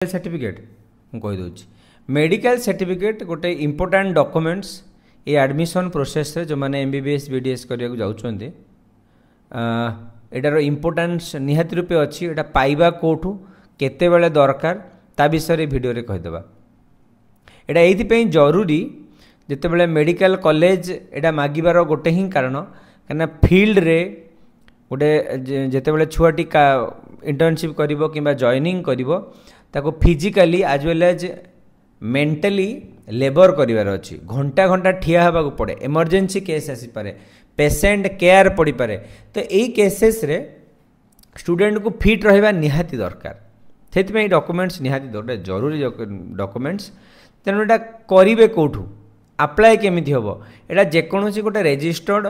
Certificate कहीदे medical certificate गोटे important documents ये admission process रे जो मैंने एमबीबीएस बीडीएस करने जाऊँच एटार इम्पोर्टान्स निहाती रूपे अच्छी एटा पाइबा कोठू केते बेले दरकार ता विषय वीडियो रे कहीदेबा। एटा एइथि जरूरी जितेबाला मेडिकल कॉलेज एटा मागिबार गोटे ही कारण कहीं फील्ड रे गोटे जितेबाला छुआटी का इंटर्नशिप करिवो किंबा जॉइनिंग करिवो ताको physically as well as mentally labour करिवार अछि। घंटा घंटा ठिया हवा को पड़े, इमरजेंसी केस आसी पारे, पेशेंट केयर पड़ी पारे, तो यही केसेस रे स्टूडेंट को फिट रहिबा निहाती दरकार। से डॉक्यूमेंट्स निहाती दरकार जरूरी डॉक्यूमेंट्स। तेणु एटा करिवे कोठू अप्लाई केमिति हबो एटा जेकोनोसी गोटे रजिस्टर्ड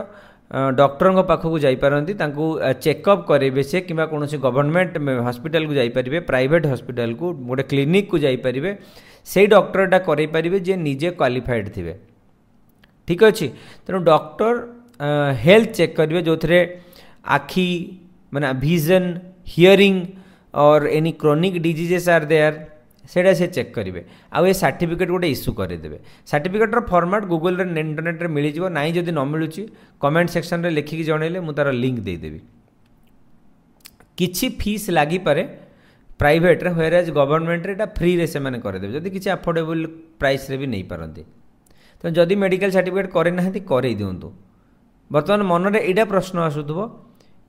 डॉक्टर पाखक जापारती चेकअप करेंगे से कि कौन गवर्नमेंट हॉस्पिटल को जापारे, प्राइवेट हॉस्पिटल को गोटे क्लिनिक को जापारे, से डॉक्टरटा करें जे निजे क्वालिफाइड थे। ठीक अच्छे तेणु डॉक्टर हेल्थ चेक करेंगे जो थे आखि माने विजन हियरिंग और any chronic diseases are there सेटा से चेक करेंगे। आउ ये सर्टिफिकेट गोटे इश्यू करदेवे। सर्टिफिकेटर फॉर्मेट गूगल रे इंटरनेट रे मिल जाव ना, जदि न मिलूँ कमेंट सेक्शन रे लिखिकी जनइले मु तार लिंक देदेवी। किछि फीस लगी पारे प्राइवेट रे, व्हेयर एज गवर्नमेंट रे फ्री रे से माने करदेवे जदि किछि अफोर्डेबल प्राइस रे भी नहीं पारंती। तो जदि मेडिकल सर्टिफिकेट करे नाहंती करे दियंतु। वर्तमान मन रे एटा प्रश्न आसुथबो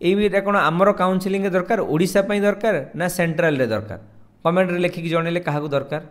एटा कोन आमर काउंसलिंग दरकार, ओडिशा पई दरकार ना सेंट्रल रे दरकार? कमेंट रे लिखिकी जनइले काहाकू दरकार।